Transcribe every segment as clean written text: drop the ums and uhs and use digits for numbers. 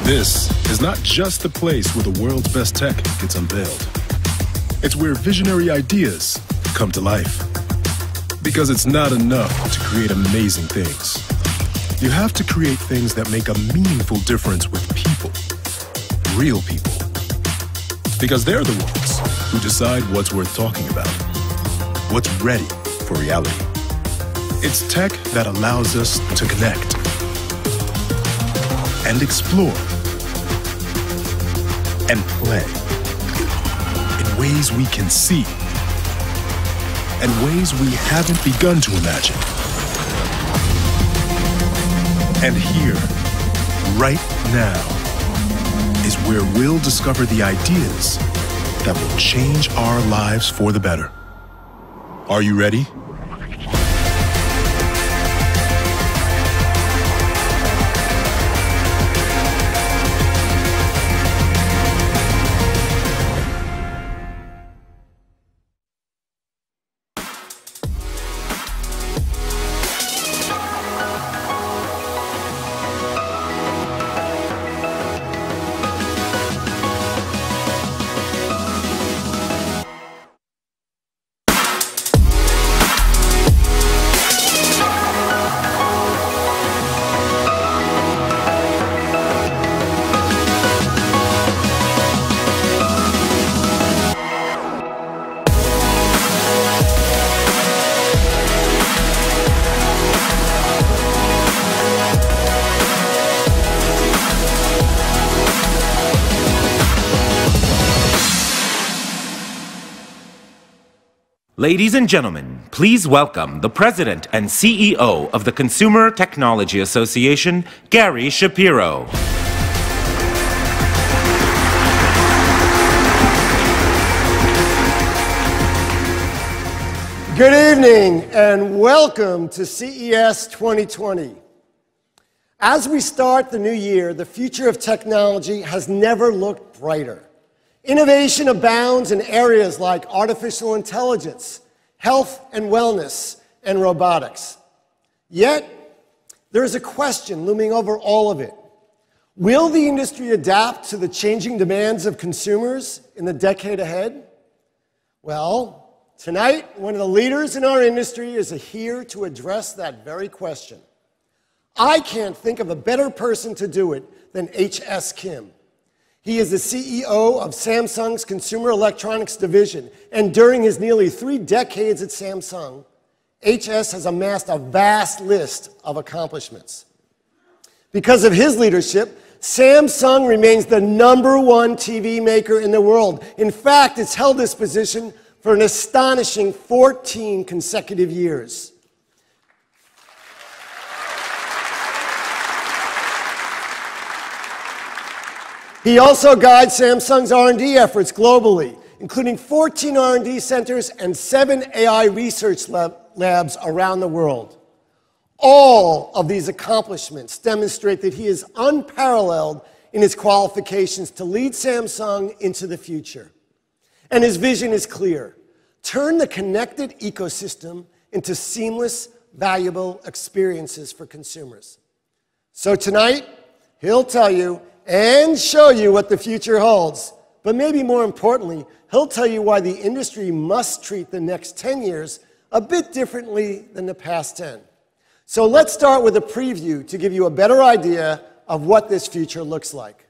This is not just the place where the world's best tech gets unveiled. It's where visionary ideas come to life. Because it's not enough to create amazing things. You have to create things that make a meaningful difference with people. Real people. Because they're the ones who decide what's worth talking about. What's ready for reality. It's tech that allows us to connect and explore and play in ways we can see and ways we haven't begun to imagine. And here, right now, is where we'll discover the ideas that will change our lives for the better. Are you ready? Ladies and gentlemen, please welcome the President and CEO of the Consumer Technology Association, Gary Shapiro. Good evening and welcome to CES 2020. As we start the new year, the future of technology has never looked brighter. Innovation abounds in areas like artificial intelligence, health and wellness, and robotics. Yet, there is a question looming over all of it. Will the industry adapt to the changing demands of consumers in the decade ahead? Well, tonight, one of the leaders in our industry is here to address that very question. I can't think of a better person to do it than H.S. Kim. He is the CEO of Samsung's Consumer Electronics Division, and during his nearly 3 decades at Samsung, HS has amassed a vast list of accomplishments. Because of his leadership, Samsung remains the #1 TV maker in the world. In fact, it's held this position for an astonishing 14 consecutive years. He also guides Samsung's R&D efforts globally, including 14 R&D centers and 7 AI research labs around the world. All of these accomplishments demonstrate that he is unparalleled in his qualifications to lead Samsung into the future. And his vision is clear: turn the connected ecosystem into seamless, valuable experiences for consumers. So tonight, he'll tell you and show you what the future holds. But maybe more importantly, he'll tell you why the industry must treat the next 10 years a bit differently than the past 10. So let's start with a preview to give you a better idea of what this future looks like.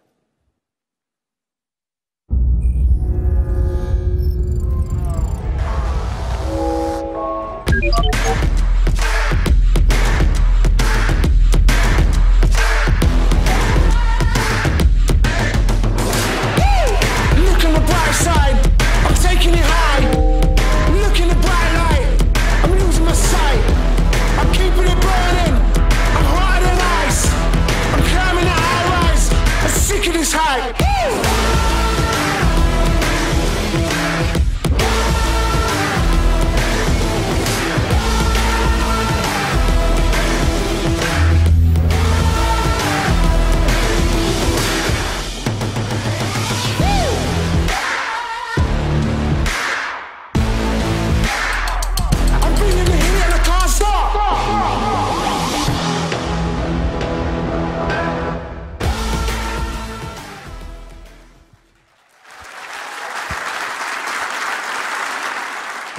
See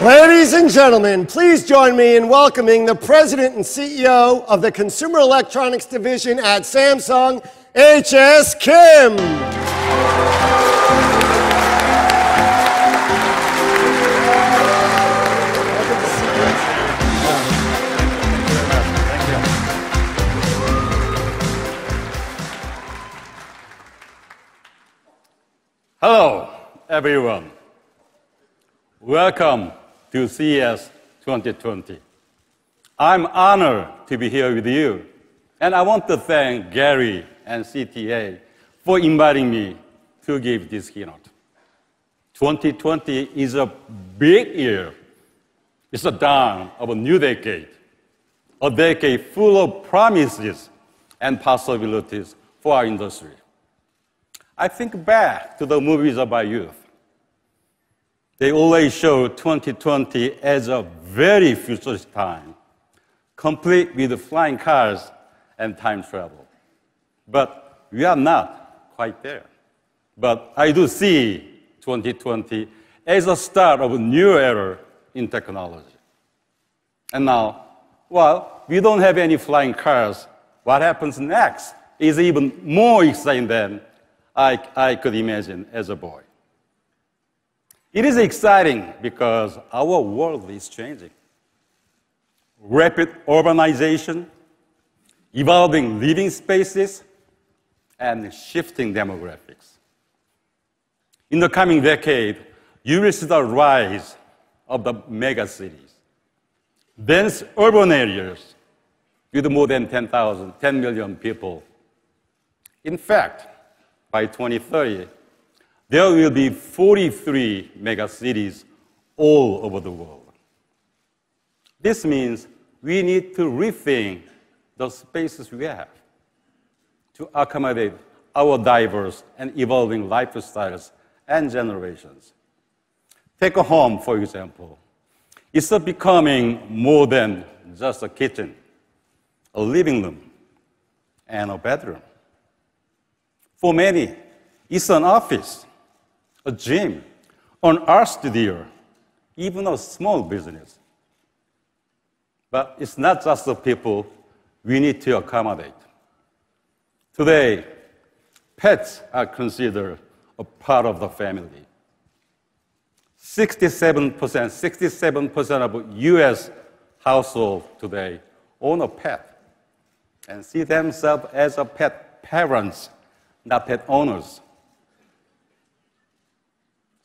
Ladies and gentlemen, please join me in welcoming the President and CEO of the Consumer Electronics Division at Samsung, H.S. Kim. Hello, everyone. Welcome to CES 2020. I'm honored to be here with you, and I want to thank Gary and CTA for inviting me to give this keynote. 2020 is a big year. It's the dawn of a new decade, a decade full of promises and possibilities for our industry. I think back to the movies of my youth. They always show 2020 as a very futuristic time, complete with flying cars and time travel. But we are not quite there. But I do see 2020 as a start of a new era in technology. And now, while we don't have any flying cars, what happens next is even more exciting than I could imagine as a boy. It is exciting because our world is changing. Rapid urbanization, evolving living spaces, and shifting demographics. In the coming decade, you will see the rise of the megacities, dense urban areas with more than 10 million people. In fact, by 2030, there will be 43 megacities all over the world. This means we need to rethink the spaces we have to accommodate our diverse and evolving lifestyles and generations. Take a home, for example. It's becoming more than just a kitchen, a living room, and a bedroom. For many, it's an office, a gym, an art studio, even a small business. But it's not just the people we need to accommodate. Today, pets are considered a part of the family. 67% of US households today own a pet and see themselves as a pet parents, not pet owners.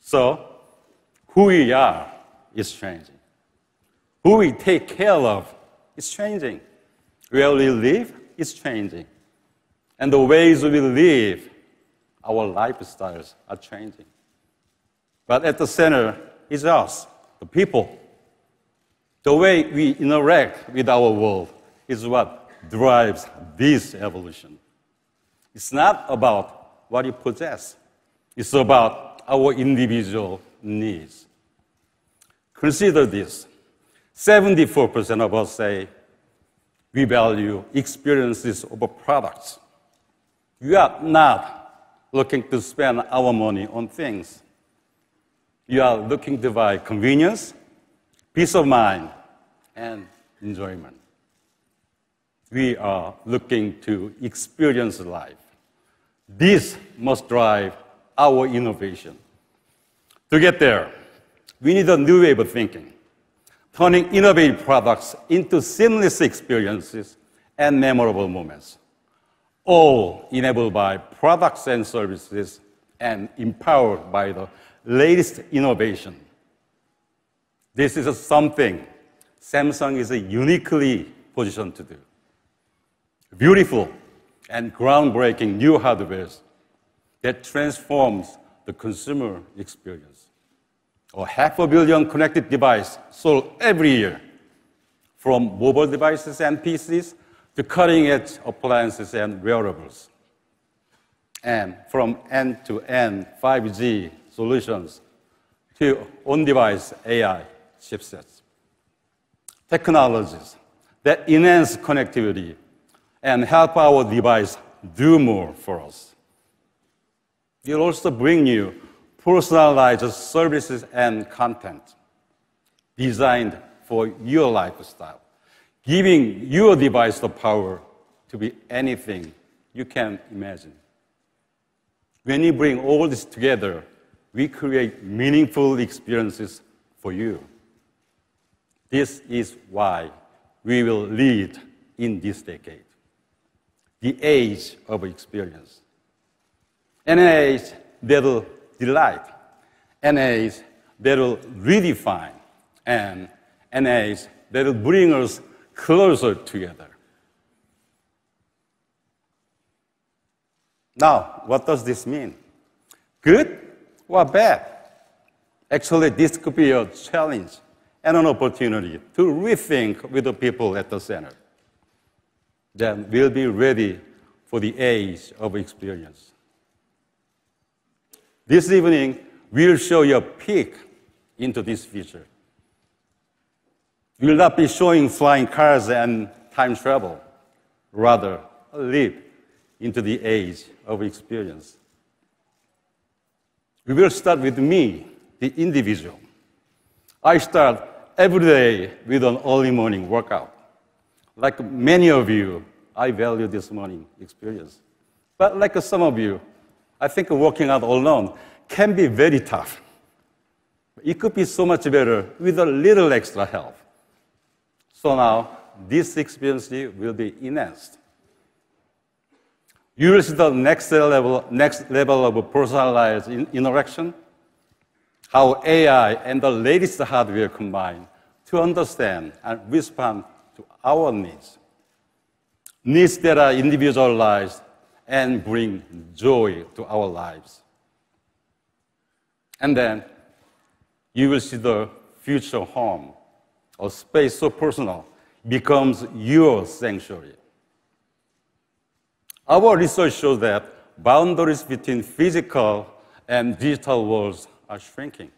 So, who we are is changing. Who we take care of is changing. Where we live is changing. And the ways we live, our lifestyles are changing. But at the center is us, the people. The way we interact with our world is what drives this evolution. It's not about what you possess. It's about our individual needs. Consider this. 74% of us say we value experiences over products. We are not looking to spend our money on things. We are looking to buy convenience, peace of mind, and enjoyment. We are looking to experience life. This must drive our innovation. To get there, we need a new way of thinking, turning innovative products into seamless experiences and memorable moments, all enabled by products and services and empowered by the latest innovation. This is something Samsung is uniquely positioned to do. Beautiful and groundbreaking new hardware that transforms the consumer experience. 500 million connected devices sold every year, from mobile devices and PCs to cutting-edge appliances and wearables, and from end-to-end 5G solutions to on-device AI chipsets. Technologies that enhance connectivity and help our device do more for us. We'll also bring you personalized services and content. designed for your lifestyle, giving your device the power to be anything you can imagine. When you bring all this together, we create meaningful experiences for you. This is why we will lead in this decade, the age of experience. An age that will delight, an age that will redefine, and an age that will bring us closer together. Now, what does this mean? Good or bad? Actually, this could be a challenge and an opportunity to rethink with the people at the center. Then we'll be ready for the age of experience. This evening, we'll show you a peek into this future. We'll not be showing flying cars and time travel, rather a leap into the age of experience. We will start with me, the individual. I start every day with an early morning workout. Like many of you, I value this morning experience. But like some of you, I think working out alone can be very tough. It could be so much better with a little extra help. So now, this experience will be enhanced. You will see the next level of personalized interaction, how AI and the latest hardware combine to understand and respond to our needs. Needs that are individualized and bring joy to our lives. And then you will see the future home, a space so personal, becomes your sanctuary. Our research shows that boundaries between physical and digital worlds are shrinking.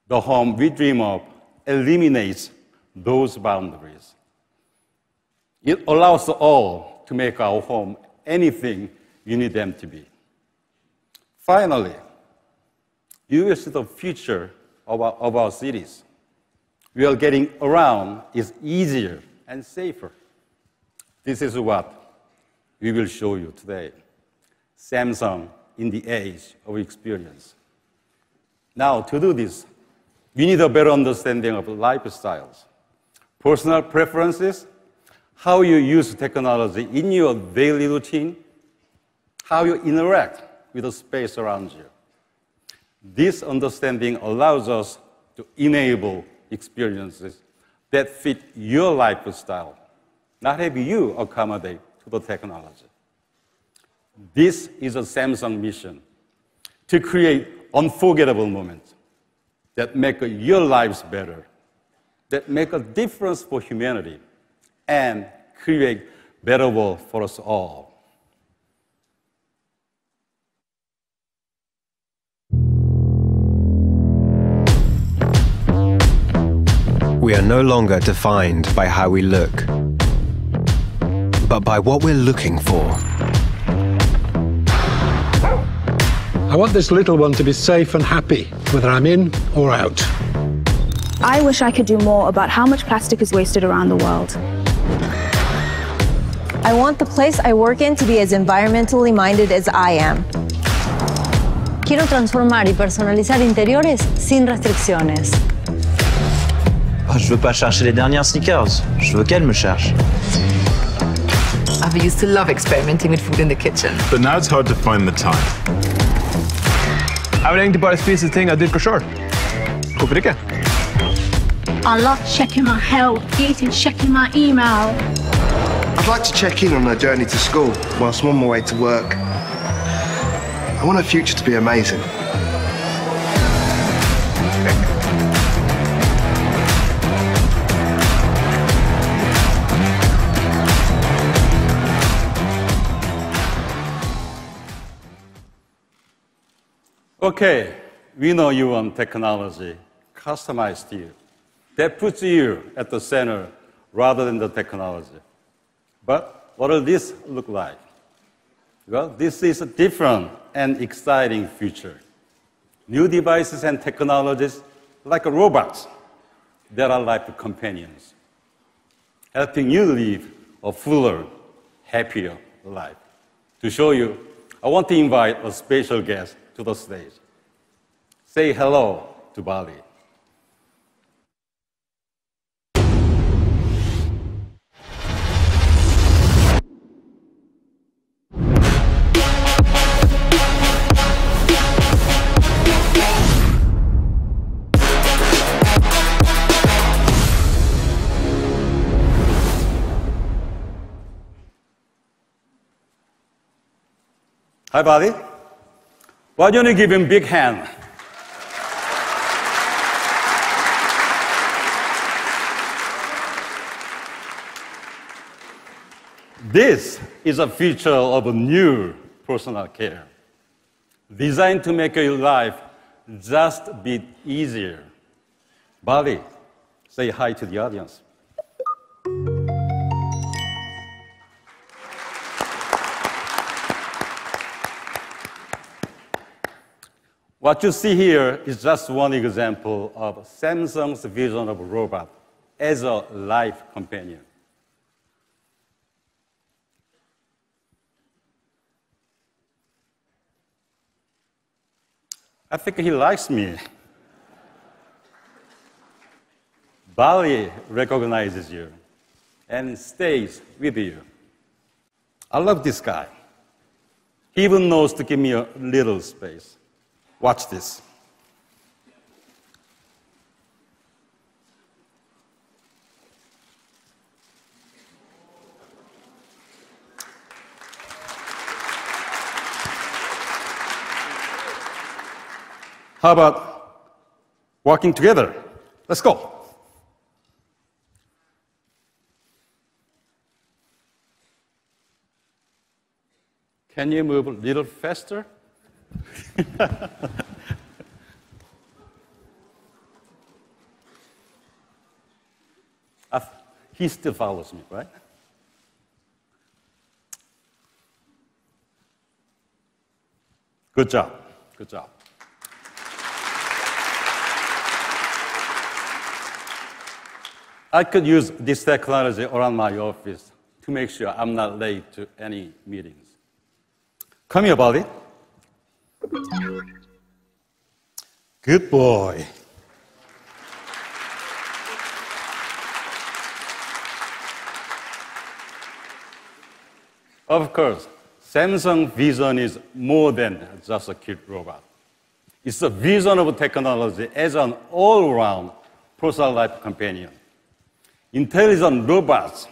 The home we dream of eliminates those boundaries. It allows us all to make our home anything you need them to be. Finally, you will see the future of our cities. We are getting around is easier and safer. This is what we will show you today. Samsung in the age of experience. Now, to do this, we need a better understanding of lifestyles, personal preferences, how you use technology in your daily routine, how you interact with the space around you. This understanding allows us to enable experiences that fit your lifestyle, not have you accommodate to the technology. This is a Samsung mission, to create unforgettable moments that make your lives better, that make a difference for humanity, and create a better world for us all. We are no longer defined by how we look, but by what we're looking for. I want this little one to be safe and happy, whether I'm in or out. I wish I could do more about how much plastic is wasted around the world. I want the place I work in to be as environmentally minded as I am. Quiero transformar y personalizar interiores sin restricciones. Je veux pas chercher les dernières sneakers, je veux qu'elle me cherche. I used to love experimenting with food in the kitchen. But now it's hard to find the time. Jeg vil egentlig bare spise ting jeg dyrker selv. Hvorfor ikke? I love checking my health, eating, checking my email. I'd like to check in on her journey to school whilst I'm on my way to work. I want her future to be amazing. Okay, we know you want technology customized to you. That puts you at the center rather than the technology. But what will this look like? Well, this is a different and exciting future. New devices and technologies like robots that are life companions, helping you live a fuller, happier life. To show you, I want to invite a special guest to the stage. Say hello to Bali. Hi, Bali. Why don't you give him a big hand? This is a feature of a new personal care, designed to make your life just a bit easier. Bali, say hi to the audience. What you see here is just one example of Samsung's vision of a robot as a life companion. I think he likes me. Bali recognizes you and stays with you. I love this guy. He even knows to give me a little space. Watch this. How about walking together? Let's go. Can you move a little faster? He still follows me, right? Good job. Good job. I could use this technology around my office to make sure I'm not late to any meetings. Come here, Bali. Good boy. Of course, Samsung vision is more than just a cute robot. It's a vision of technology as an all-round personal life companion. Intelligent robots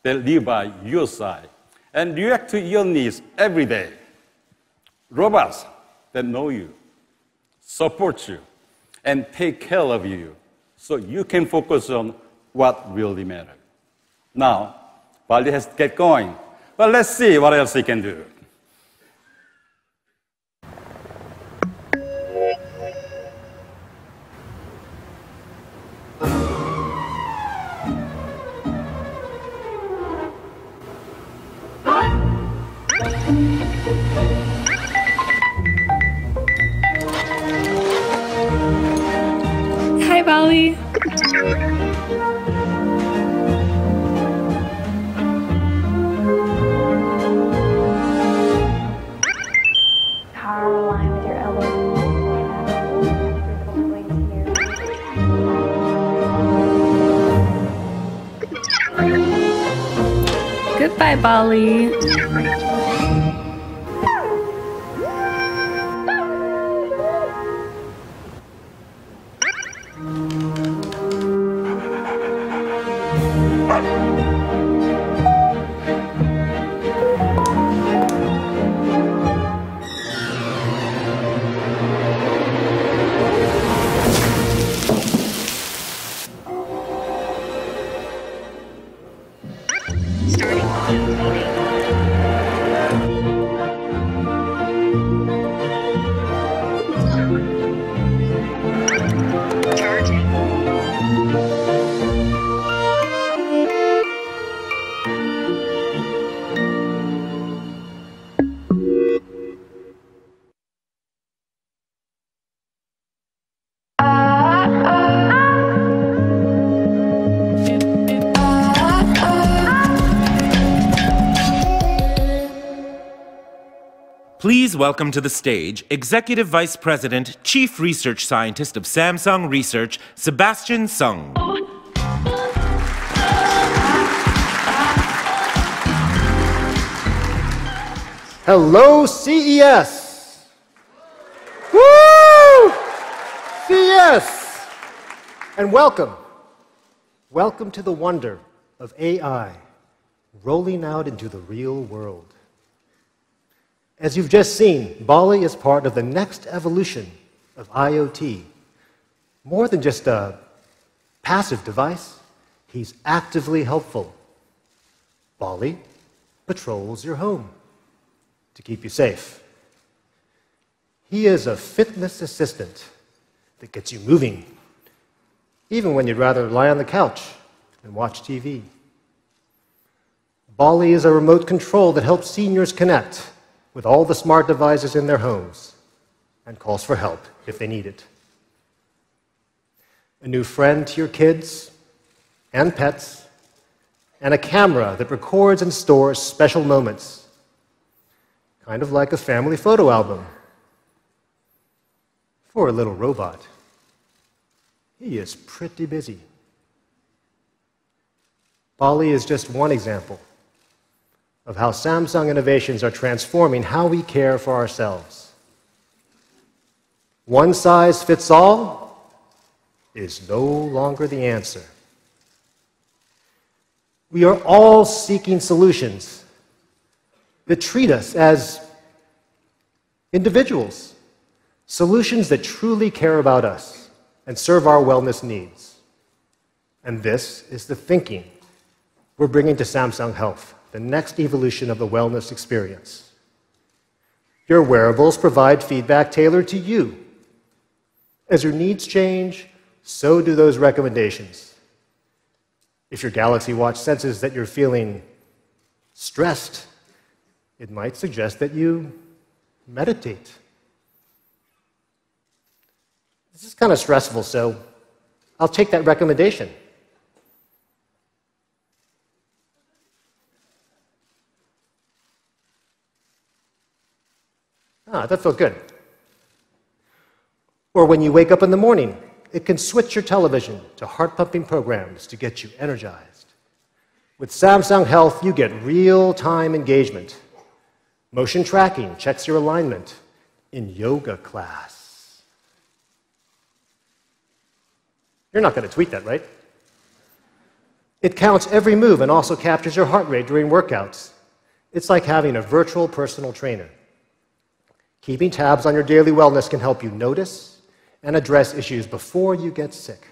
that live by your side and react to your needs every day. Robots that know you, support you, and take care of you so you can focus on what really matters. Now, Bali has to get going, but let's see what else he can do. Hi, Bali. Power line with your elbows. Goodbye, Bali. welcome to the stage Executive Vice President, Chief Research Scientist of Samsung Research, Sebastian Sung. Hello, CES! Woo! CES! And welcome. Welcome to the wonder of AI rolling out into the real world. As you've just seen, Bali is part of the next evolution of IoT. More than just a passive device, he's actively helpful. Bali patrols your home to keep you safe. He is a fitness assistant that gets you moving, even when you'd rather lie on the couch and watch TV. Bali is a remote control that helps seniors connect with all the smart devices in their homes and calls for help if they need it. A new friend to your kids and pets, and a camera that records and stores special moments, kind of like a family photo album. For a little robot, he is pretty busy. Bali is just one example of how Samsung innovations are transforming how we care for ourselves. One size fits all is no longer the answer. We are all seeking solutions that treat us as individuals, solutions that truly care about us and serve our wellness needs. And this is the thinking we're bringing to Samsung Health, the next evolution of the wellness experience. Your wearables provide feedback tailored to you. As your needs change, so do those recommendations. If your Galaxy Watch senses that you're feeling stressed, it might suggest that you meditate. This is kind of stressful, so I'll take that recommendation. That felt good. Or when you wake up in the morning, it can switch your television to heart-pumping programs to get you energized. With Samsung Health, you get real-time engagement. Motion tracking checks your alignment in yoga class. You're not going to tweet that, right? It counts every move and also captures your heart rate during workouts. It's like having a virtual personal trainer. Keeping tabs on your daily wellness can help you notice and address issues before you get sick.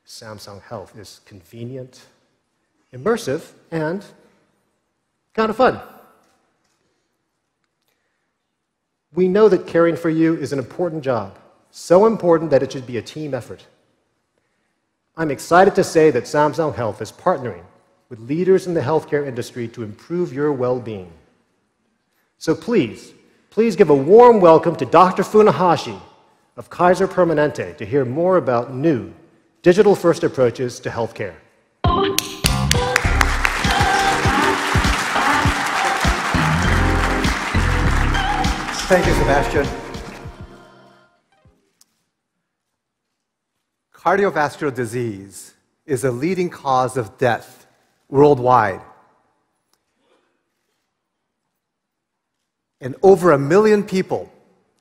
Samsung Health is convenient, immersive, and kind of fun. We know that caring for you is an important job, so important that it should be a team effort. I'm excited to say that Samsung Health is partnering with leaders in the healthcare industry to improve your well-being. So please give a warm welcome to Dr. Funahashi of Kaiser Permanente to hear more about new digital-first approaches to healthcare. Thank you, Sebastian. Cardiovascular disease is a leading cause of death worldwide. And over 1 million people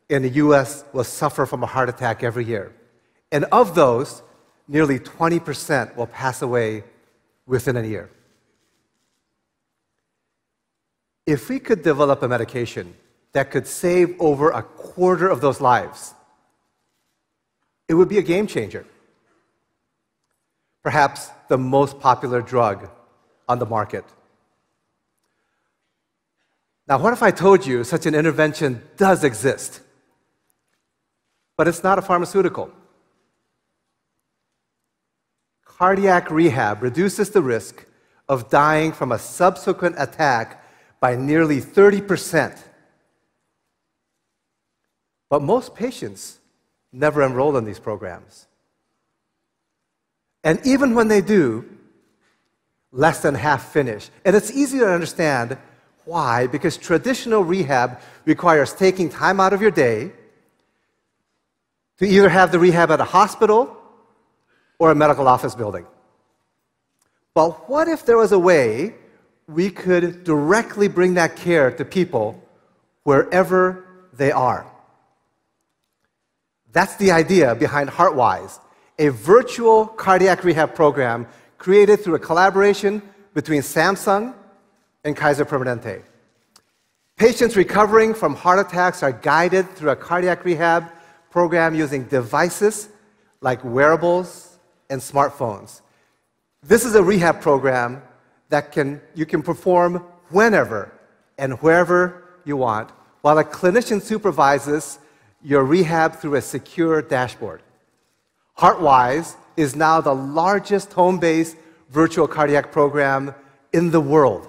in the US will suffer from a heart attack every year. And of those, nearly 20% will pass away within a year. If we could develop a medication that could save over 1/4 of those lives, it would be a game changer. Perhaps the most popular drug on the market. Now, what if I told you such an intervention does exist, but it's not a pharmaceutical? Cardiac rehab reduces the risk of dying from a subsequent attack by nearly 30%. But most patients never enroll in these programs. And even when they do, less than half finish. And it's easy to understand Why? Because traditional rehab requires taking time out of your day to either have the rehab at a hospital or a medical office building. But what if there was a way we could directly bring that care to people wherever they are? That's the idea behind HeartWise, a virtual cardiac rehab program created through a collaboration between Samsung and Kaiser Permanente. Patients recovering from heart attacks are guided through a cardiac rehab program using devices like wearables and smartphones. This is a rehab program that you can perform whenever and wherever you want, while a clinician supervises your rehab through a secure dashboard. HeartWise is now the largest home-based virtual cardiac program in the world.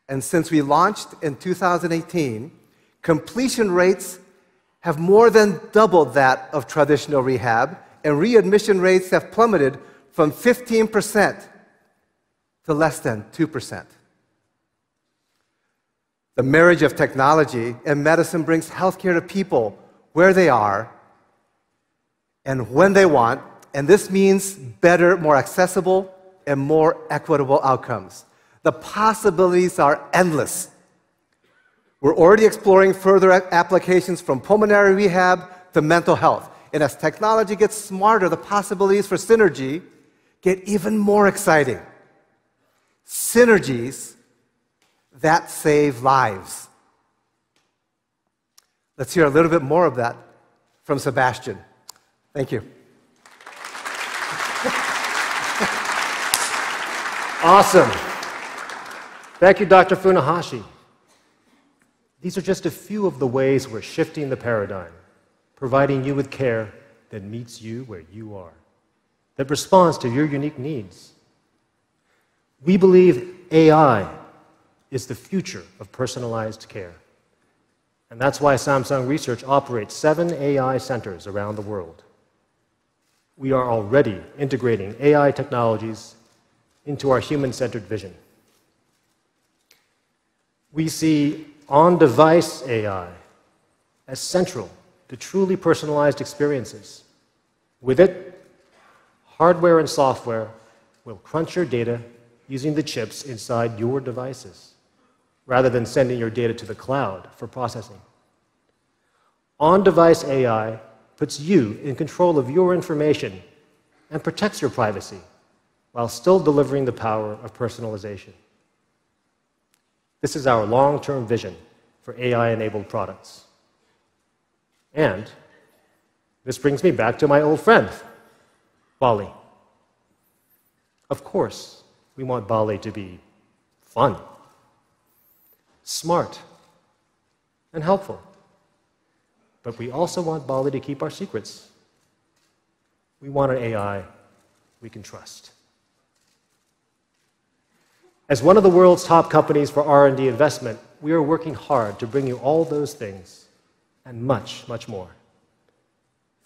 And since we launched in 2018, completion rates have more than doubled that of traditional rehab, and readmission rates have plummeted from 15% to less than 2%. The marriage of technology and medicine brings healthcare to people where they are and when they want, and this means better, more accessible, and more equitable outcomes. The possibilities are endless. We're already exploring further applications from pulmonary rehab to mental health. And as technology gets smarter, the possibilities for synergy get even more exciting. Synergies that save lives. Let's hear a little bit more of that from Sebastian. Thank you. Awesome. Thank you, Dr. Funahashi. These are just a few of the ways we're shifting the paradigm, providing you with care that meets you where you are, that responds to your unique needs. We believe AI is the future of personalized care. And that's why Samsung Research operates 7 AI centers around the world. We are already integrating AI technologies into our human-centered vision. We see on-device AI as central to truly personalized experiences. With it, hardware and software will crunch your data using the chips inside your devices, rather than sending your data to the cloud for processing. On-device AI puts you in control of your information and protects your privacy, while still delivering the power of personalization. This is our long-term vision for AI-enabled products. And this brings me back to my old friend, Bali. Of course, we want Bali to be fun, smart, and helpful. But we also want Bali to keep our secrets. We want an AI we can trust. As one of the world's top companies for R&D investment, we are working hard to bring you all those things and much, much more.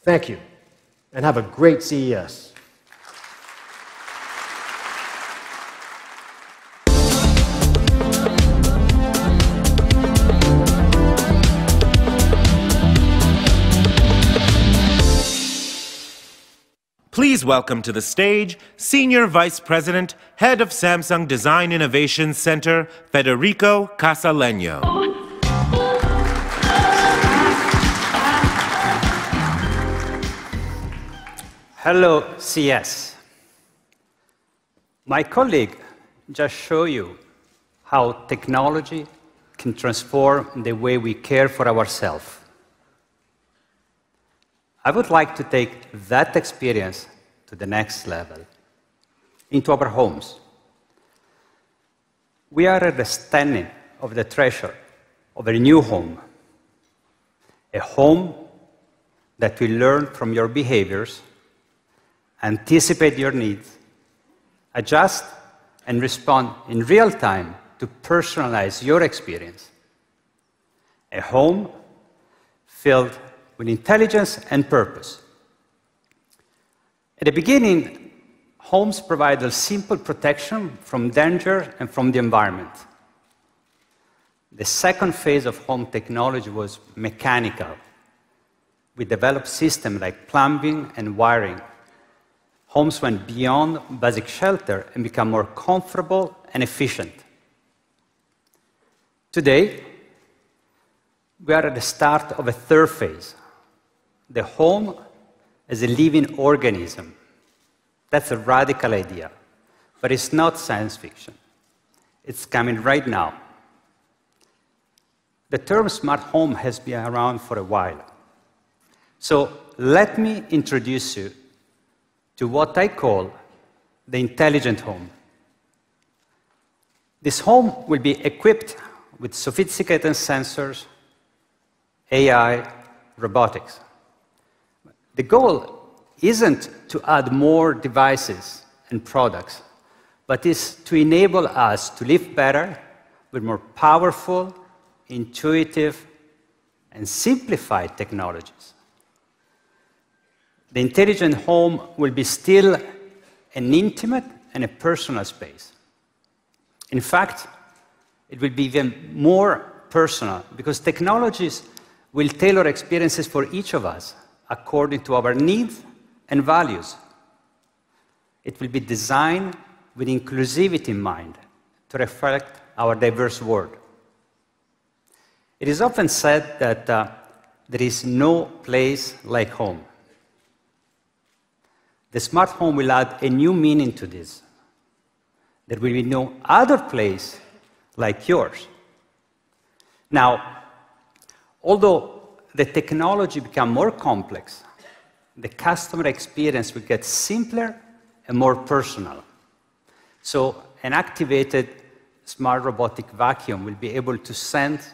Thank you, and have a great CES. Please welcome to the stage Senior Vice President, Head of Samsung Design Innovation Center, Federico Casalegno. Hello, CES. My colleague just showed you how technology can transform the way we care for ourselves. I would like to take that experience to the next level, into our homes. We are at the standing of the treasure of a new home, a home that will learn from your behaviors, anticipate your needs, adjust and respond in real time to personalize your experience. A home filled with intelligence and purpose. At the beginning, homes provide a simple protection from danger and from the environment. The second phase of home technology was mechanical. We developed systems like plumbing and wiring. Homes went beyond basic shelter and became more comfortable and efficient. Today, we are at the start of a third phase. The home as a living organism. That's a radical idea, but it's not science fiction. It's coming right now. The term smart home has been around for a while. So let me introduce you to what I call the intelligent home. This home will be equipped with sophisticated sensors, AI, robotics. The goal isn't to add more devices and products, but is to enable us to live better with more powerful, intuitive, and simplified technologies. The intelligent home will be still an intimate and a personal space. In fact, it will be even more personal because technologies will tailor experiences for each of us according to our needs and values. It will be designed with inclusivity in mind to reflect our diverse world. It is often said that there is no place like home. The smart home will add a new meaning to this. There will be no other place like yours. Now, although the technology becomes more complex, the customer experience will get simpler and more personal. So an activated smart robotic vacuum will be able to sense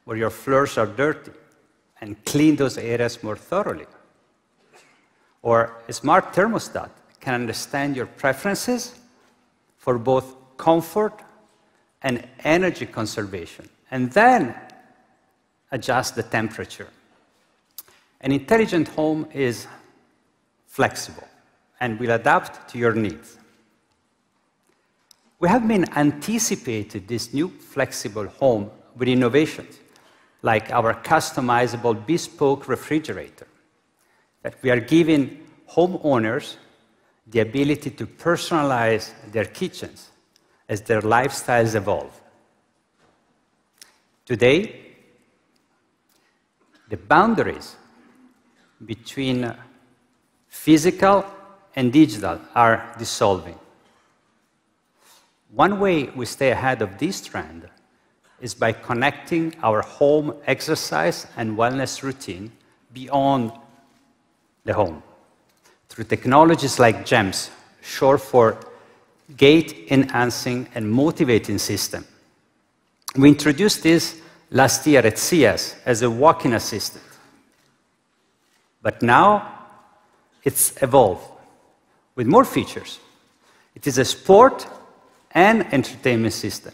where your floors are dirty and clean those areas more thoroughly. Or a smart thermostat can understand your preferences for both comfort and energy conservation, and then adjust the temperature. An intelligent home is flexible and will adapt to your needs. We have been anticipating this new flexible home with innovations, like our customizable bespoke refrigerator, that we are giving homeowners the ability to personalize their kitchens as their lifestyles evolve. Today, the boundaries between physical and digital are dissolving. One way we stay ahead of this trend is by connecting our home exercise and wellness routine beyond the home through technologies like GEMS, short for Gait Enhancing and Motivating System. We introduced this last year at CES as a walk-in assistant. But now it's evolved with more features. It is a sport and entertainment system,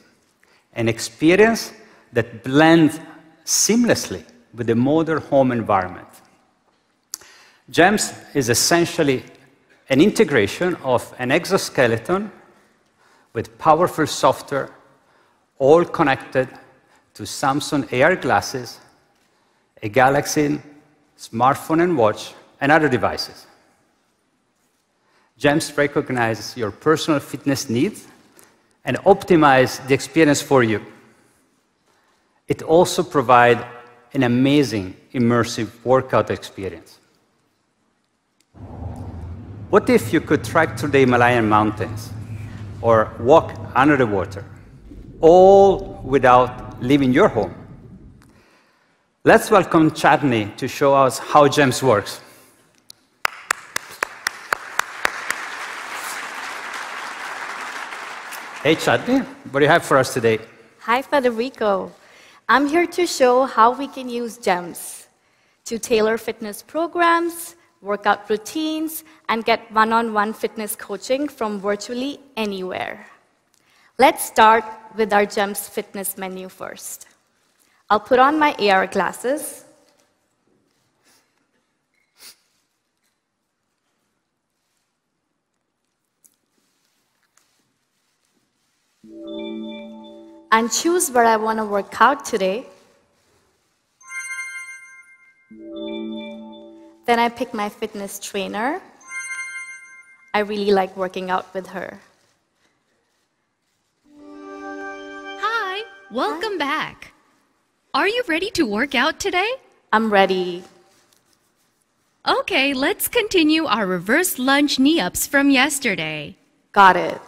an experience that blends seamlessly with the modern home environment. GEMS is essentially an integration of an exoskeleton with powerful software, all connected to Samsung AR glasses, a Galaxy smartphone and watch, and other devices. GEMS recognizes your personal fitness needs and optimizes the experience for you. It also provides an amazing immersive workout experience. What if you could trek through the Himalayan mountains or walk under the water, all without leaving your home? Let's welcome Chadney to show us how GEMS works. Hey, Chadney, what do you have for us today? Hi, Federico. I'm here to show how we can use GEMS to tailor fitness programs, workout routines, and get one-on-one fitness coaching from virtually anywhere. Let's start with our GEMS fitness menu first. I'll put on my AR glasses. and choose where I want to work out today. Then I pick my fitness trainer. I really like working out with her. Hi, welcome back. Are you ready to work out today? I'm ready. Okay, let's continue our reverse lunge knee-ups from yesterday. Got it.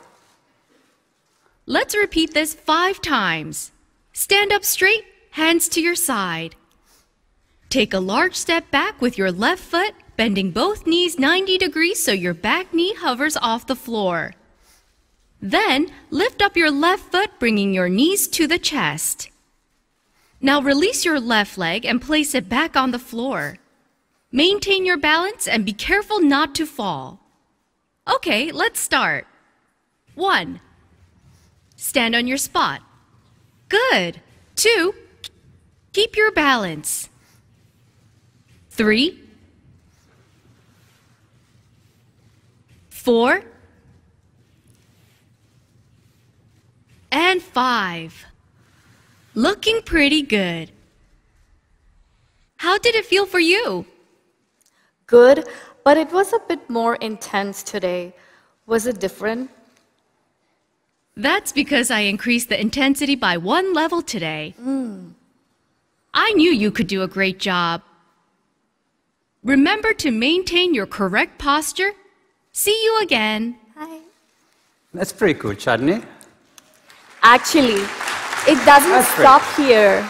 Let's repeat this 5 times. Stand up straight, hands to your side. Take a large step back with your left foot, bending both knees 90 degrees so your back knee hovers off the floor. Then, lift up your left foot, bringing your knees to the chest. Now release your left leg and place it back on the floor. Maintain your balance and be careful not to fall. Okay, let's start. 1. Stand on your spot. Good. 2. Keep your balance. 3. 4. And 5. Looking pretty good. How did it feel for you? Good, but it was a bit more intense today. Was it different? That's because I increased the intensity by 1 level today. I knew you could do a great job. Remember to maintain your correct posture. See you again. Bye. That's pretty cool, Chadni. Actually, it doesn't stop here.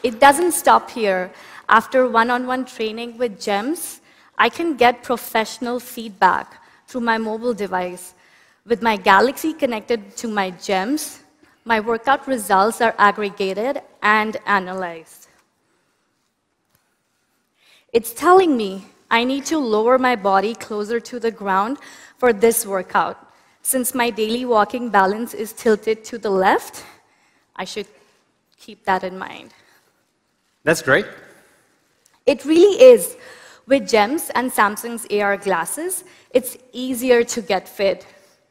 It doesn't stop here. After one-on-one training with GEMS, I can get professional feedback through my mobile device. With my Galaxy connected to my GEMS, my workout results are aggregated and analyzed. It's telling me I need to lower my body closer to the ground for this workout. Since my daily walking balance is tilted to the left, I should keep that in mind. That's great. It really is. With GEMS and Samsung's AR glasses, it's easier to get fit.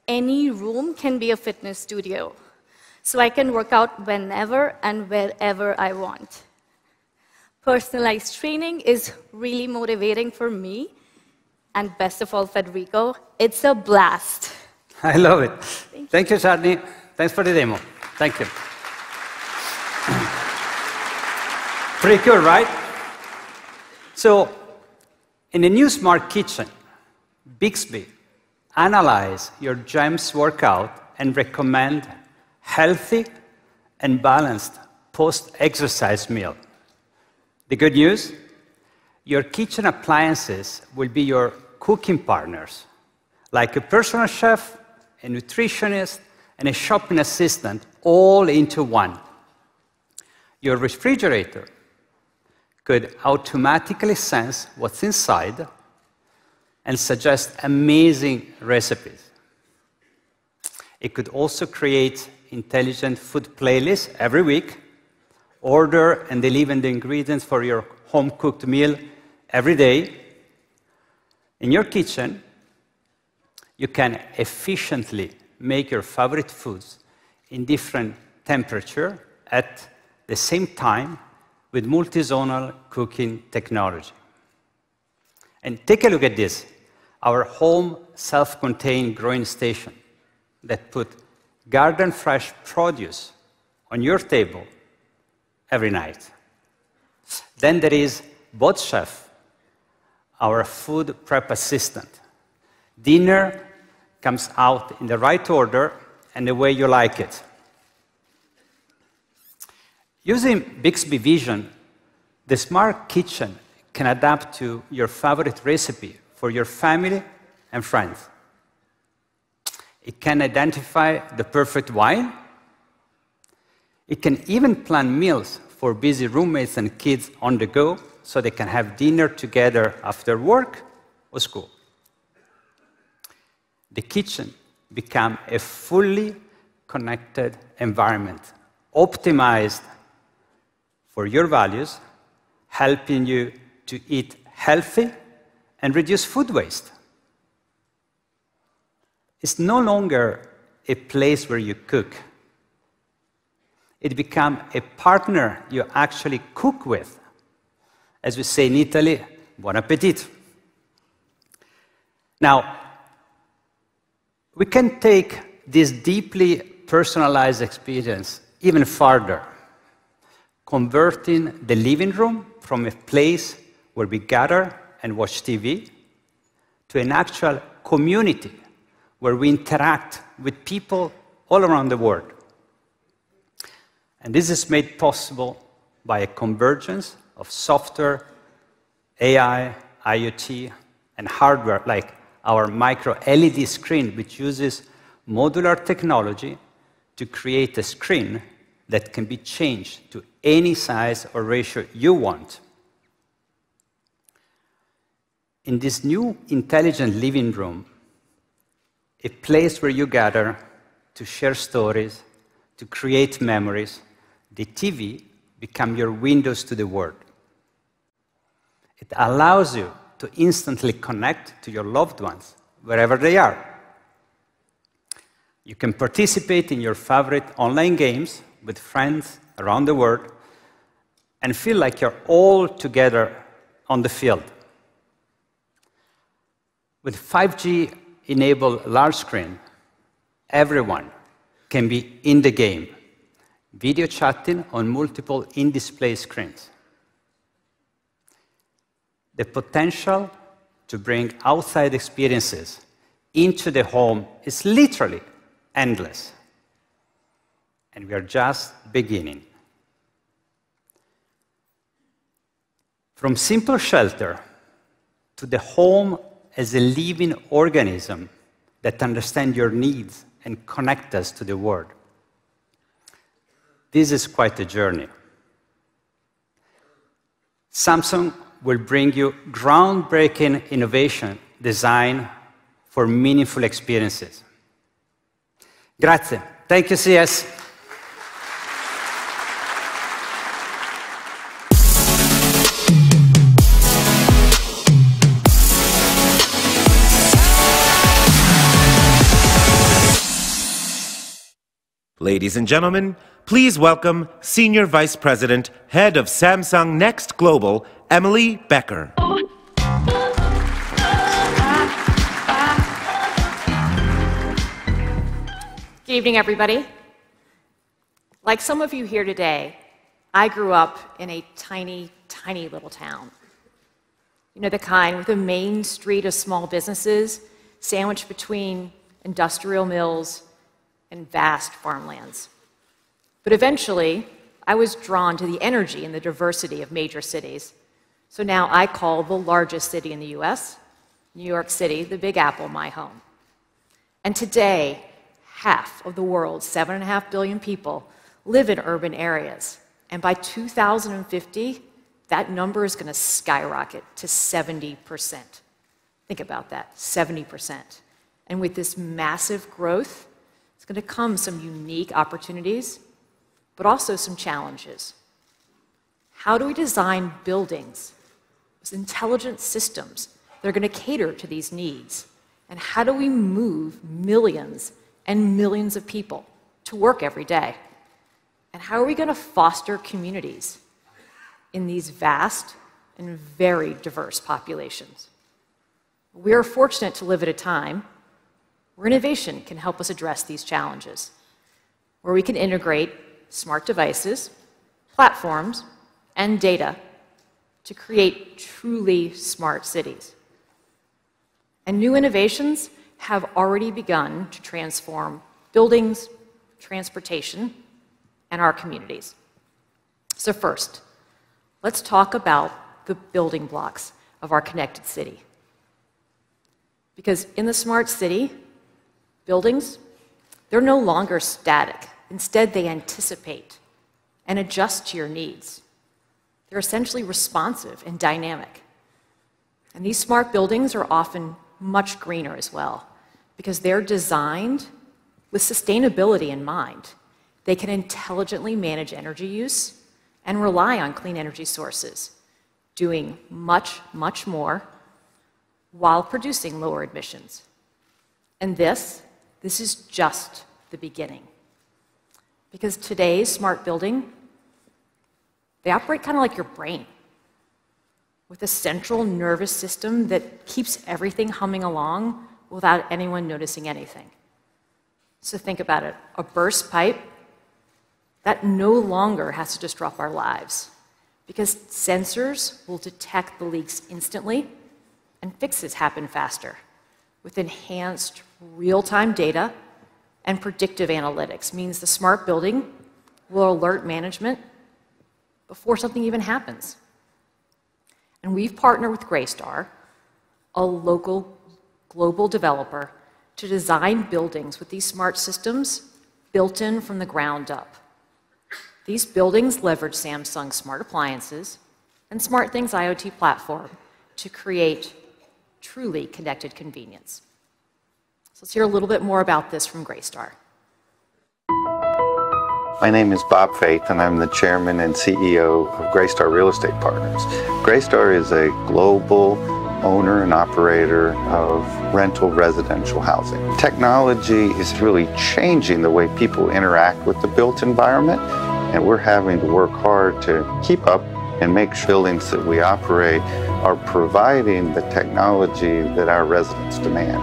Any room can be a fitness studio. So I can work out whenever and wherever I want. Personalized training is really motivating for me. And best of all, Federico, it's a blast. I love it. Thank you, Chadni. Thanks for the demo. Thank you. Pretty cool, right? So, in the new smart kitchen, Bixby analyze your GEMS workout and recommend healthy and balanced post-exercise meal. The good news? Your kitchen appliances will be your cooking partners, like a personal chef, a nutritionist, and a shopping assistant, all into one. Your refrigerator could automatically sense what's inside and suggest amazing recipes. It could also create intelligent food playlists every week, order and deliver the ingredients for your home-cooked meal every day. In your kitchen, you can efficiently make your favorite foods in different temperature at the same time with multi-zonal cooking technology. And take a look at this, our home self-contained growing station that put garden fresh produce on your table every night. Then there is Bot Chef, our food prep assistant. Dinner comes out in the right order and the way you like it. Using Bixby Vision, the smart kitchen can adapt to your favorite recipe for your family and friends. It can identify the perfect wine. It can even plan meals for busy roommates and kids on the go so they can have dinner together after work or school. The kitchen becomes a fully connected environment, optimized for your values, helping you to eat healthy and reduce food waste. It's no longer a place where you cook. it becomes a partner you actually cook with. As we say in Italy, buon appetito. Now, we can take this deeply personalized experience even farther, converting the living room from a place where we gather and watch TV to an actual community where we interact with people all around the world. And this is made possible by a convergence of software, AI, IoT, and hardware like our micro LED screen, which uses modular technology to create a screen that can be changed to any size or ratio you want. In this new intelligent living room, a place where you gather to share stories, to create memories, the TV becomes your windows to the world. It allows you to instantly connect to your loved ones, wherever they are. You can participate in your favorite online games with friends around the world and feel like you're all together on the field. With 5G-enabled large screen, everyone can be in the game, video chatting on multiple in-display screens. The potential to bring outside experiences into the home is literally endless. And we are just beginning. From simple shelter to the home as a living organism that understands your needs and connects us to the world. This is quite a journey. Samsung will bring you groundbreaking innovation designed for meaningful experiences. Grazie. Thank you, CES. Ladies and gentlemen, please welcome Senior Vice President, Head of Samsung Next Global, Emily Becker. Good evening, everybody. Like some of you here today, I grew up in a tiny, tiny little town. You know, the kind with a main street of small businesses sandwiched between industrial mills and vast farmlands. But eventually, I was drawn to the energy and the diversity of major cities. So now I call the largest city in the US, New York City, the Big Apple, my home. And today, half of the world's 7.5 billion people live in urban areas. And by 2050, that number is going to skyrocket to 70%. Think about that, 70%. And with this massive growth, it's going to come some unique opportunities, but also some challenges. How do we design buildings with intelligent systems that are going to cater to these needs? And how do we move millions and millions of people to work every day? And how are we going to foster communities in these vast and very diverse populations? We are fortunate to live at a time where innovation can help us address these challenges, where we can integrate smart devices, platforms, and data to create truly smart cities. And new innovations have already begun to transform buildings, transportation, and our communities. So first, let's talk about the building blocks of our connected city. Because in the smart city, buildings, they're no longer static. Instead, they anticipate and adjust to your needs. They're essentially responsive and dynamic. And these smart buildings are often much greener as well, because they're designed with sustainability in mind. They can intelligently manage energy use and rely on clean energy sources, doing much, much more while producing lower emissions. And this is just the beginning. Because today's smart building, they operate kind of like your brain, with a central nervous system that keeps everything humming along without anyone noticing anything. So think about it. A burst pipe, that no longer has to disrupt our lives, because sensors will detect the leaks instantly, and fixes happen faster with enhanced real-time data and predictive analytics. Means the smart building will alert management before something even happens. And we've partnered with Greystar, a local global developer, to design buildings with these smart systems built in from the ground up. These buildings leverage Samsung's smart appliances and SmartThings IoT platform to create truly connected convenience. So let's hear a little bit more about this from Greystar. My name is Bob Faith, and I'm the chairman and CEO of Greystar Real Estate Partners. Greystar is a global owner and operator of rental residential housing. Technology is really changing the way people interact with the built environment, and we're having to work hard to keep up and make sure buildings that we operate are providing the technology that our residents demand.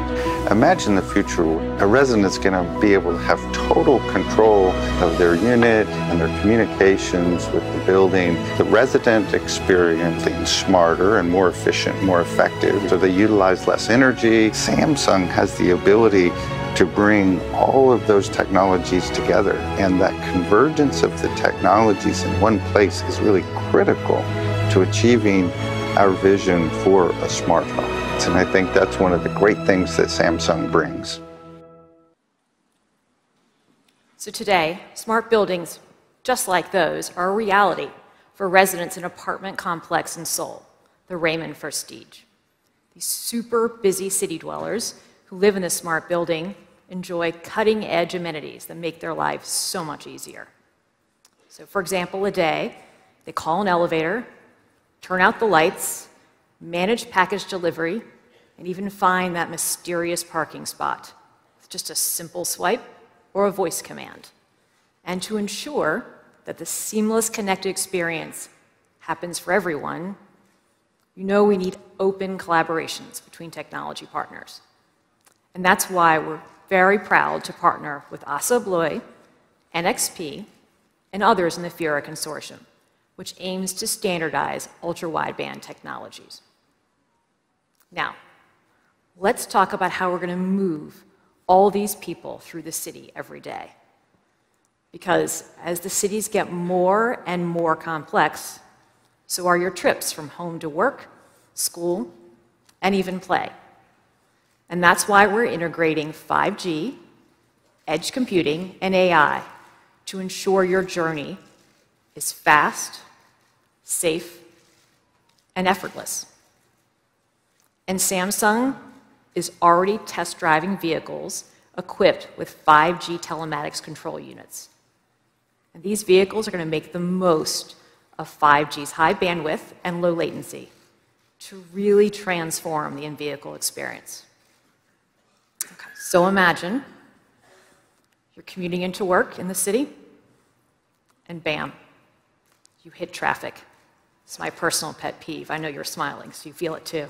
Imagine the future. A resident's going to be able to have total control of their unit and their communications with the building. The resident experience is smarter and more efficient, more effective, so they utilize less energy. Samsung has the ability to bring all of those technologies together, and that convergence of the technologies in one place is really critical to achieving our vision for a smart home. And I think that's one of the great things that Samsung brings. So today, smart buildings just like those are a reality for residents in an apartment complex in Seoul, the Raymond Prestige. These super busy city dwellers who live in this smart building enjoy cutting-edge amenities that make their lives so much easier. So for example, a day, they call an elevator, turn out the lights, manage package delivery, and even find that mysterious parking spot with just a simple swipe or a voice command. And to ensure that the seamless connected experience happens for everyone, you know we need open collaborations between technology partners. And that's why we're very proud to partner with ASSA ABLOY, NXP, and others in the FIRA consortium, which aims to standardize ultra-wideband technologies. Now, let's talk about how we're going to move all these people through the city every day. Because as the cities get more and more complex, so are your trips from home to work, school, and even play. And that's why we're integrating 5G, edge computing, and AI to ensure your journey is fast, safe, and effortless. And Samsung is already test driving vehicles equipped with 5G telematics control units. And these vehicles are going to make the most of 5G's high bandwidth and low latency to really transform the in-vehicle experience. Okay, so imagine you're commuting into work in the city, and bam, you hit traffic. It's my personal pet peeve. I know you're smiling, so you feel it too.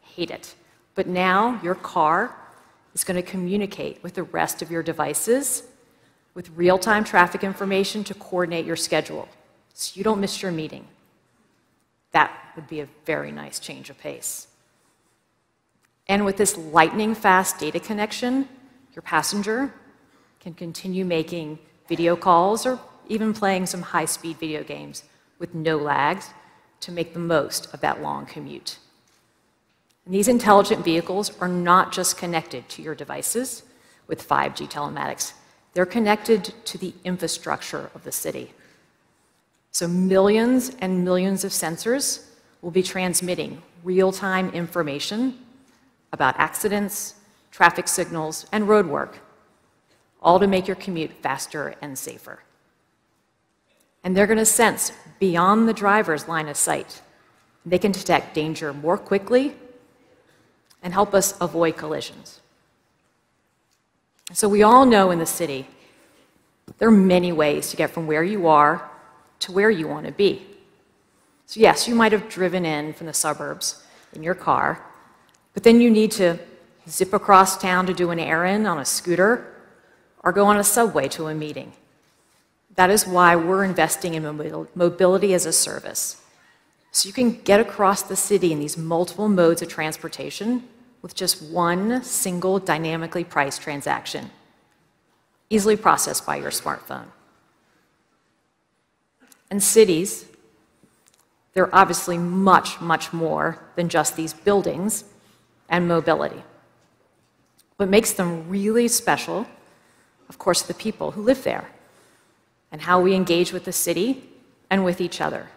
Hate it. But now your car is going to communicate with the rest of your devices with real-time traffic information to coordinate your schedule so you don't miss your meeting. That would be a very nice change of pace. And with this lightning-fast data connection, your passenger can continue making video calls or even playing some high-speed video games with no lags to make the most of that long commute. And these intelligent vehicles are not just connected to your devices with 5G telematics. They're connected to the infrastructure of the city. So millions and millions of sensors will be transmitting real-time information about accidents, traffic signals, and roadwork, all to make your commute faster and safer. And they're going to sense beyond the driver's line of sight. They can detect danger more quickly and help us avoid collisions. So we all know in the city, There are many ways to get from where you are to where you want to be. So yes, you might have driven in from the suburbs in your car, but then you need to zip across town to do an errand on a scooter or go on a subway to a meeting. That is why we're investing in mobility as a service. So you can get across the city in these multiple modes of transportation with just one single dynamically priced transaction, easily processed by your smartphone. And cities, they're obviously much, much more than just these buildings and mobility. What makes them really special, of course, are the people who live there and how we engage with the city and with each other.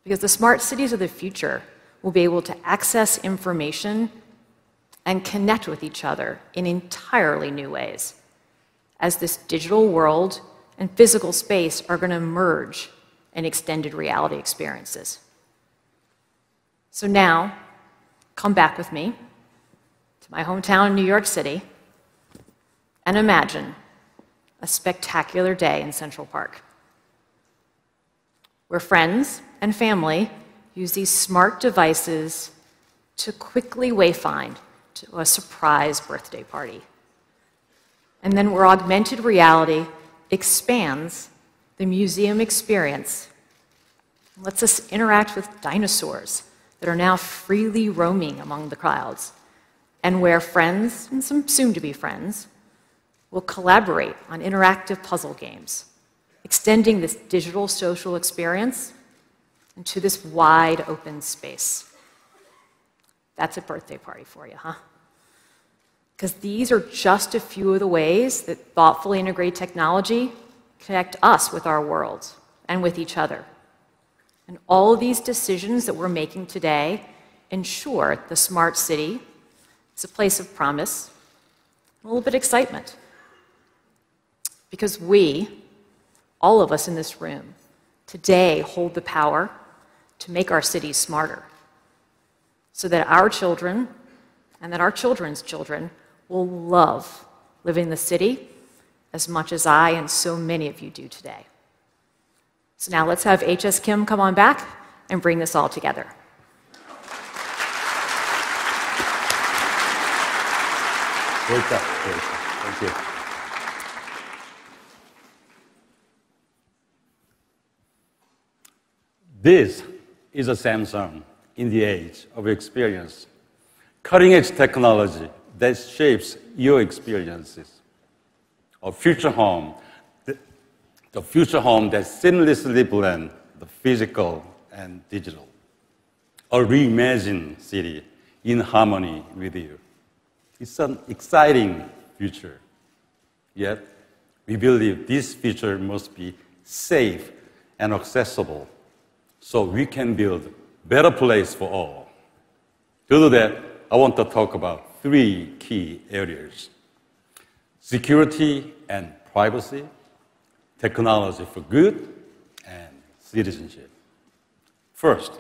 Because the smart cities of the future will be able to access information and connect with each other in entirely new ways, as this digital world and physical space are going to merge in extended reality experiences. So now, come back with me to my hometown in New York City and imagine a spectacular day in Central Park, where friends and family use these smart devices to quickly wayfind to a surprise birthday party. And then where augmented reality expands the museum experience, lets us interact with dinosaurs that are now freely roaming among the crowds, and where friends, and some soon-to-be friends, will collaborate on interactive puzzle games, extending this digital social experience into this wide open space. That's a birthday party for you, huh? Because these are just a few of the ways that thoughtfully integrated technology connect us with our worlds and with each other. And all of these decisions that we're making today ensure the smart city is a place of promise, a little bit of excitement. Because we, all of us in this room, today hold the power to make our cities smarter, so that our children and that our children's children will love living in the city as much as I and so many of you do today. So now let's have HS Kim come on back and bring this all together. Great job. Thank you. This is a Samsung in the age of experience. Cutting-edge technology that shapes your experiences. A future home, the future home that seamlessly blends the physical and digital. A reimagined city in harmony with you. It's an exciting future. Yet, we believe this future must be safe and accessible, so we can build a better place for all. To do that, I want to talk about three key areas: security and privacy, technology for good, and citizenship. First,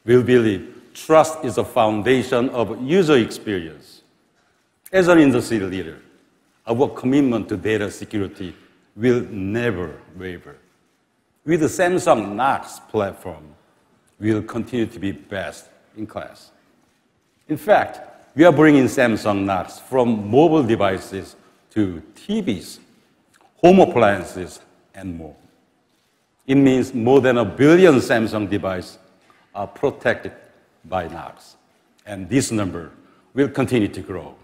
we believe trust is the foundation of user experience. As an industry leader, our commitment to data security will never waver. With the Samsung Knox platform, we will continue to be best in class. In fact, we are bringing Samsung Knox from mobile devices to TVs, home appliances, and more. It means more than 1 billion Samsung devices are protected by Knox, and this number will continue to grow.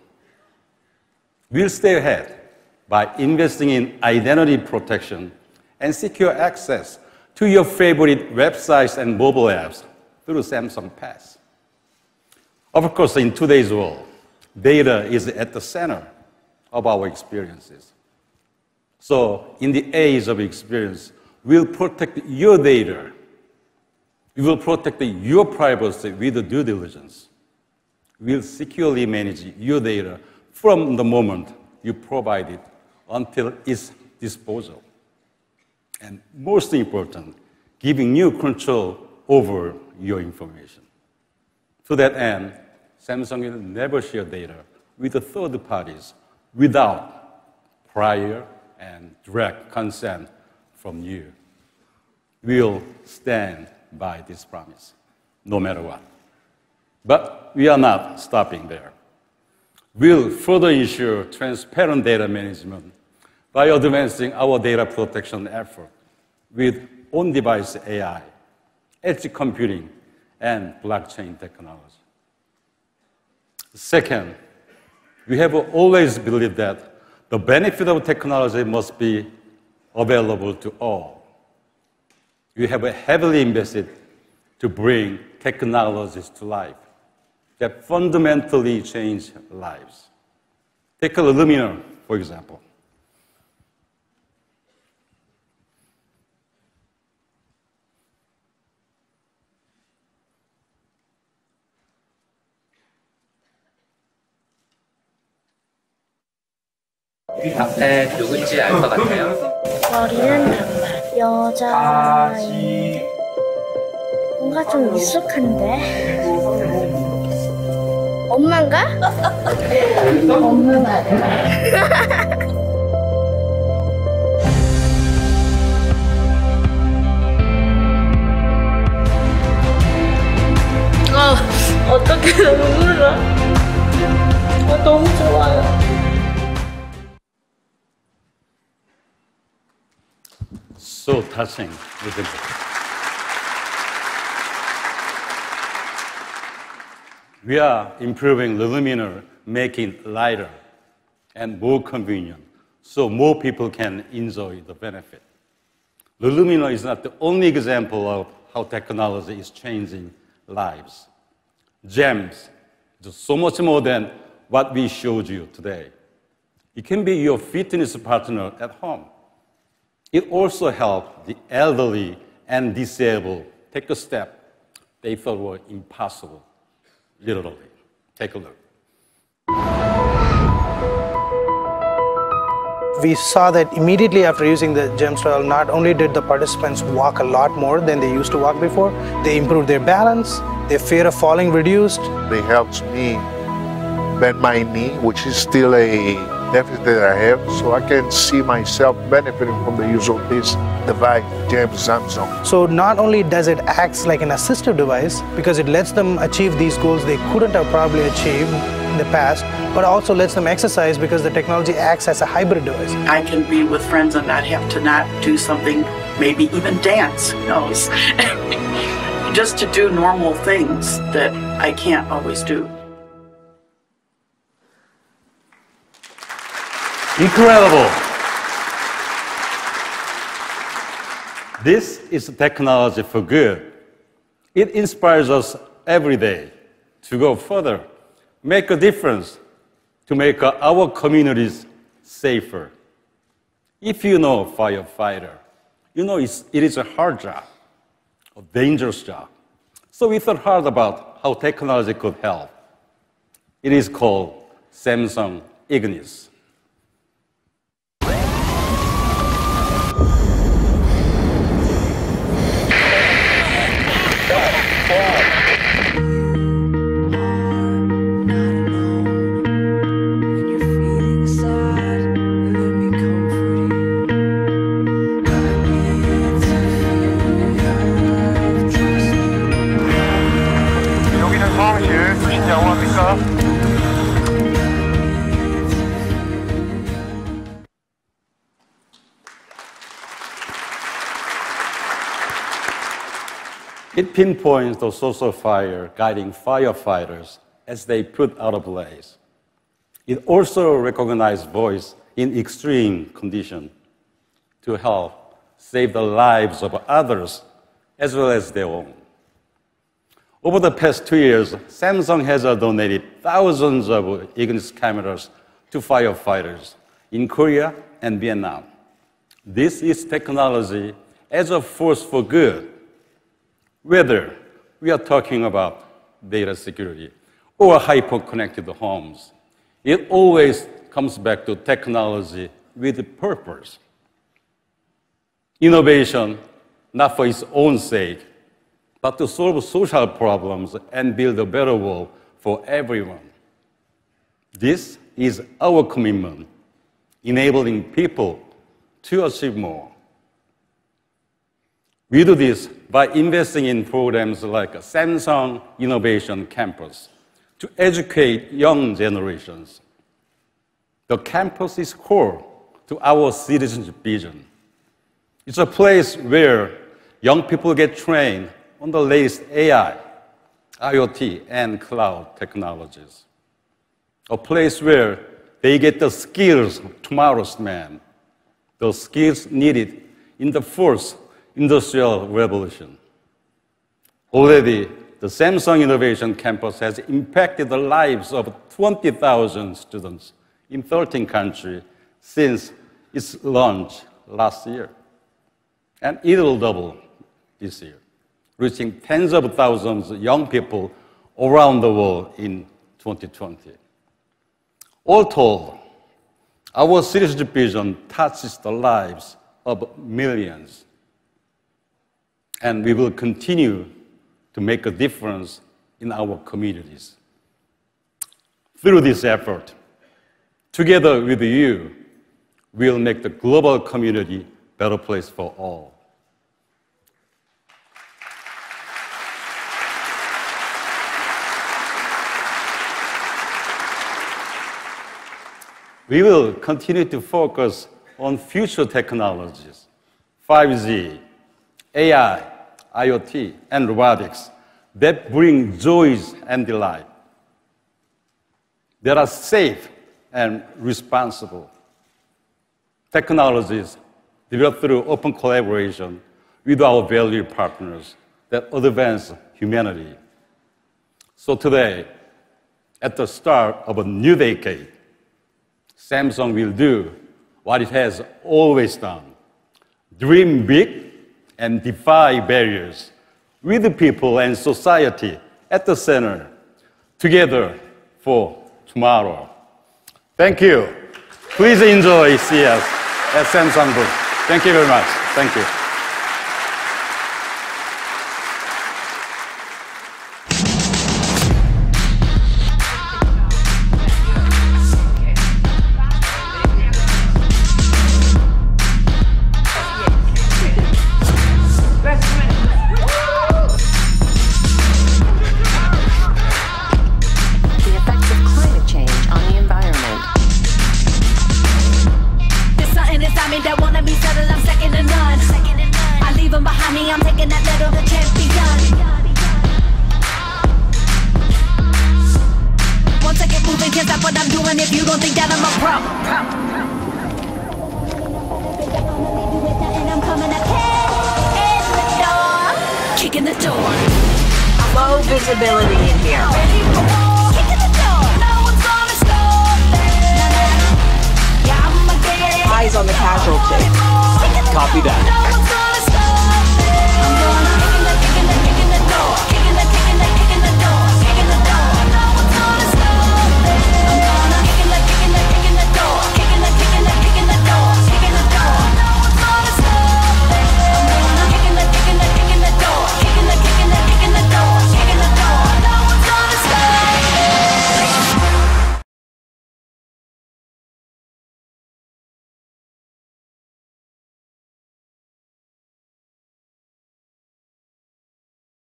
We'll stay ahead by investing in identity protection and secure access to your favorite websites and mobile apps through Samsung Pass. Of course, in today's world, data is at the center of our experiences. So, in the age of experience, we'll protect your data. We will protect your privacy with due diligence. We'll securely manage your data from the moment you provide it until its disposal. And most important, giving you control over your information. To that end, Samsung will never share data with the third parties without prior and direct consent from you. We'll stand by this promise, no matter what. But we are not stopping there. We'll further ensure transparent data management by advancing our data protection effort with on-device AI, edge computing, and blockchain technology. Second, we have always believed that the benefit of technology must be available to all. We have heavily invested to bring technologies to life that fundamentally change lives. Take a luminaire, for example. 앞에 누군지 알 것 같아요? 머리는 단발, 여자아이. 뭔가 좀 익숙한데? 엄마인가? 엄마는 아니야. 어떡해, 눈물 나. 너무 좋아요. So touching, isn't it? We are improving the luminaire, making it lighter and more convenient, so more people can enjoy the benefit. The luminaire is not the only example of how technology is changing lives. GEMS is so much more than what we showed you today. It can be your fitness partner at home. It also helps the elderly and disabled take a step they thought were impossible, literally. Take a look. We saw that immediately after using the GEMS trial, not only did the participants walk a lot more than they used to walk before, they improved their balance, their fear of falling reduced. It helps me bend my knee, which is still a deficit that I have, so I can see myself benefiting from the use of this device, GEMS Samsung. So not only does it act like an assistive device, because it lets them achieve these goals they couldn't have probably achieved in the past, but also lets them exercise because the technology acts as a hybrid device. I can be with friends and not have to not do something, maybe even dance, who knows, just to do normal things that I can't always do. Incredible. This is technology for good. It inspires us every day to go further, make a difference, to make our communities safer. If you know firefighter, you know it is a hard job, a dangerous job. So we thought hard about how technology could help. It is called Samsung Ignis. It pinpoints the source of fire, guiding firefighters as they put out a blaze. It also recognizes voice in extreme conditions to help save the lives of others as well as their own. Over the past 2 years, Samsung has donated thousands of Ignis cameras to firefighters in Korea and Vietnam. This is technology as a force for good. Whether we are talking about data security or hyper-connected homes, it always comes back to technology with purpose. Innovation, not for its own sake, but to solve social problems and build a better world for everyone. This is our commitment, enabling people to achieve more. We do this by investing in programs like Samsung Innovation Campus to educate young generations. The campus is core to our citizenship vision. It's a place where young people get trained on the latest AI, IoT, and cloud technologies. A place where they get the skills of tomorrow's man, the skills needed in the fourth industrial revolution. Already, the Samsung Innovation Campus has impacted the lives of 20,000 students in 13 countries since its launch last year. And it will double this year, reaching tens of thousands of young people around the world in 2020. All told, our citizenship vision touches the lives of millions. And we will continue to make a difference in our communities. Through this effort, together with you, we'll make the global community a better place for all. We will continue to focus on future technologies, 5G, AI, IoT, and robotics that bring joys and delight, that are safe and responsible. Technologies developed through open collaboration with our valued partners that advance humanity. So today, at the start of a new decade, Samsung will do what it has always done: dream big and defy barriers, with the people and society at the center, together for tomorrow. Thank you. Please enjoy CES at Samsung booth. Thank you very much. Thank you. Low visibility in here.